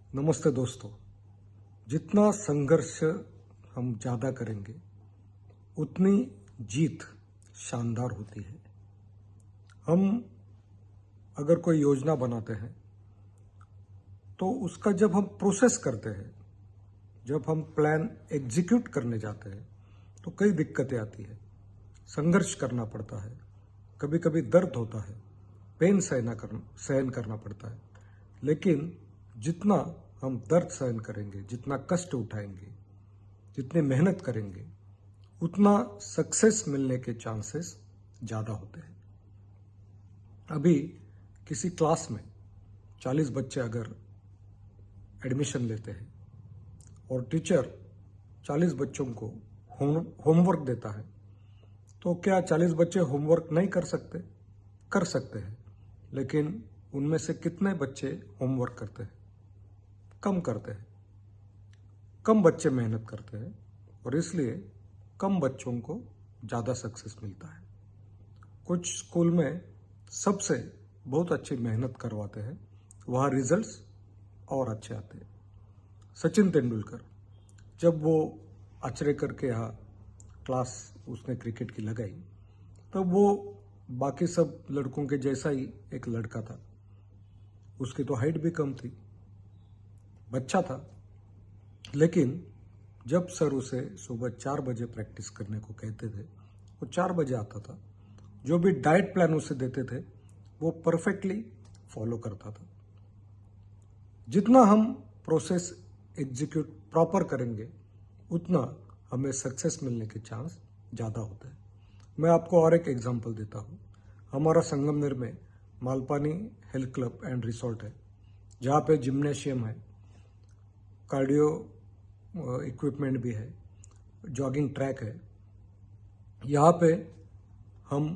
नमस्ते दोस्तों। जितना संघर्ष हम ज़्यादा करेंगे उतनी जीत शानदार होती है। हम अगर कोई योजना बनाते हैं तो उसका जब हम प्रोसेस करते हैं, जब हम प्लान एग्जीक्यूट करने जाते हैं तो कई दिक्कतें आती है, संघर्ष करना पड़ता है, कभी कभी दर्द होता है, पेन सहन करना पड़ता है। लेकिन जितना हम दर्द सहन करेंगे, जितना कष्ट उठाएंगे, जितनी मेहनत करेंगे, उतना सक्सेस मिलने के चांसेस ज़्यादा होते हैं। अभी किसी क्लास में 40 बच्चे अगर एडमिशन लेते हैं और टीचर 40 बच्चों को होमवर्क देता है, तो क्या 40 बच्चे होमवर्क नहीं कर सकते? कर सकते हैं, लेकिन उनमें से कितने बच्चे होमवर्क करते हैं? कम करते हैं। कम बच्चे मेहनत करते हैं और इसलिए कम बच्चों को ज़्यादा सक्सेस मिलता है। कुछ स्कूल में सबसे बहुत अच्छी मेहनत करवाते हैं, वहाँ रिजल्ट्स और अच्छे आते हैं। सचिन तेंदुलकर जब वो आचरेकर के यहाँ क्लास उसने क्रिकेट की लगाई, तब वो बाकी सब लड़कों के जैसा ही एक लड़का था। उसकी तो हाइट भी कम थी, बच्चा था, लेकिन जब सर उसे सुबह 4 बजे प्रैक्टिस करने को कहते थे, वो 4 बजे आता था। जो भी डाइट प्लान उसे देते थे वो परफेक्टली फॉलो करता था। जितना हम प्रोसेस एग्जीक्यूट प्रॉपर करेंगे उतना हमें सक्सेस मिलने के चांस ज़्यादा होते हैं। मैं आपको और एक एग्जांपल देता हूँ। हमारा संगमनेर में Malpani health club and resort है, जहाँ पे जिम्नेशियम है, कार्डियो इक्विपमेंट भी है, जॉगिंग ट्रैक है। यहाँ पे हम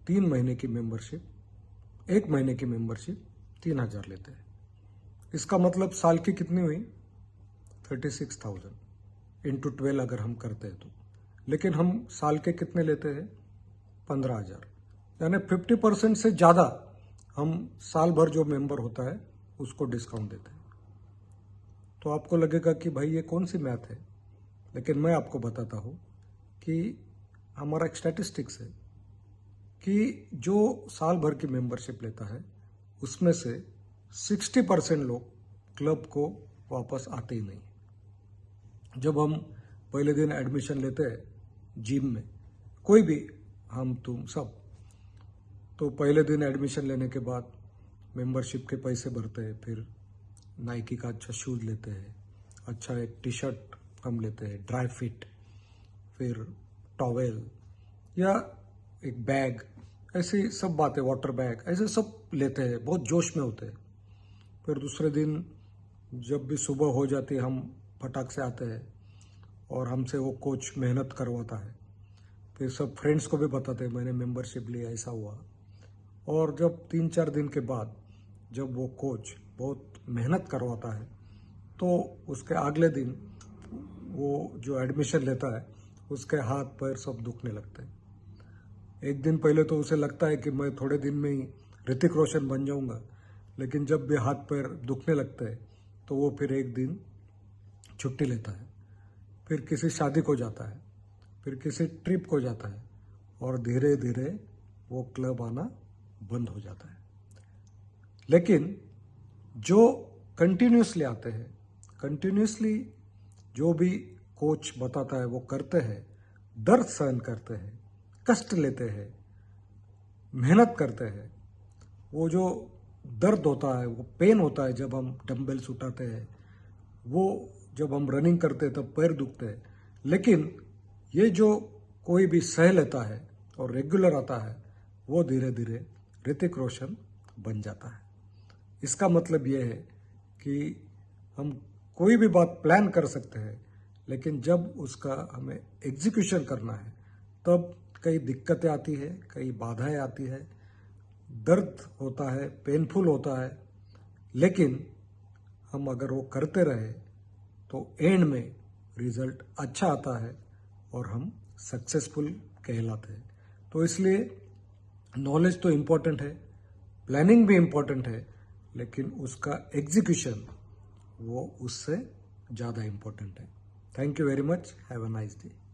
3 महीने की मेंबरशिप, 1 महीने की मेंबरशिप 3000 लेते हैं। इसका मतलब साल की कितनी हुई? 36,000 इंटू 12 अगर हम करते हैं तो। लेकिन हम साल के कितने लेते हैं? 15,000, यानी 50% से ज़्यादा हम साल भर जो मेंबर होता है उसको डिस्काउंट देते हैं। तो आपको लगेगा कि भाई ये कौन सी मैथ है, लेकिन मैं आपको बताता हूँ कि हमारा एक स्टैटिस्टिक्स है कि जो साल भर की मेंबरशिप लेता है उसमें से 60% लोग क्लब को वापस आते ही नहीं। जब हम पहले दिन एडमिशन लेते हैं जिम में, कोई भी, हम तुम सब, तो पहले दिन एडमिशन लेने के बाद मेंबरशिप के पैसे भरते हैं, फिर नाइकी का अच्छा शूज़ लेते हैं, अच्छा एक टी शर्ट हम लेते हैं, ड्राई फिट, फिर टॉवेल या एक बैग, ऐसी सब बातें, वाटर बैग, ऐसे सब लेते हैं, बहुत जोश में होते हैं। फिर दूसरे दिन जब भी सुबह हो जाती है हम फटाक से आते हैं और हमसे वो कोच मेहनत करवाता है। फिर सब फ्रेंड्स को भी बताते हैं मैंने मेंबरशिप लिया, ऐसा हुआ। और जब 3-4 दिन के बाद जब वो कोच बहुत मेहनत करवाता है तो उसके अगले दिन वो जो एडमिशन लेता है उसके हाथ पैर सब दुखने लगते हैं। एक दिन पहले तो उसे लगता है कि मैं थोड़े दिन में ही ऋतिक रोशन बन जाऊंगा, लेकिन जब भी हाथ पैर दुखने लगते हैं तो वो फिर एक दिन छुट्टी लेता है, फिर किसी शादी को जाता है, फिर किसी ट्रिप को जाता है और धीरे धीरे वो क्लब आना बंद हो जाता है। लेकिन जो कंटिन्यूसली आते हैं, कंटिन्यूसली जो भी कोच बताता है वो करते हैं, दर्द सहन करते हैं, कष्ट लेते हैं, मेहनत करते हैं, वो जो दर्द होता है, वो पेन होता है जब हम डंबल्स उठाते हैं, वो जब हम रनिंग करते हैं तब पैर दुखते हैं, लेकिन ये जो कोई भी सह लेता है और रेगुलर आता है वो धीरे धीरे ऋतिक रोशन बन जाता है। इसका मतलब ये है कि हम कोई भी बात प्लान कर सकते हैं, लेकिन जब उसका हमें एग्जीक्यूशन करना है तब कई दिक्कतें आती है, कई बाधाएं आती है, दर्द होता है, पेनफुल होता है, लेकिन हम अगर वो करते रहे तो एंड में रिजल्ट अच्छा आता है और हम सक्सेसफुल कहलाते हैं। तो इसलिए नॉलेज तो इम्पोर्टेंट है, प्लानिंग भी इम्पोर्टेंट है, लेकिन उसका एग्जीक्यूशन वो उससे ज़्यादा इम्पोर्टेंट है। Thank you very much, have a nice day.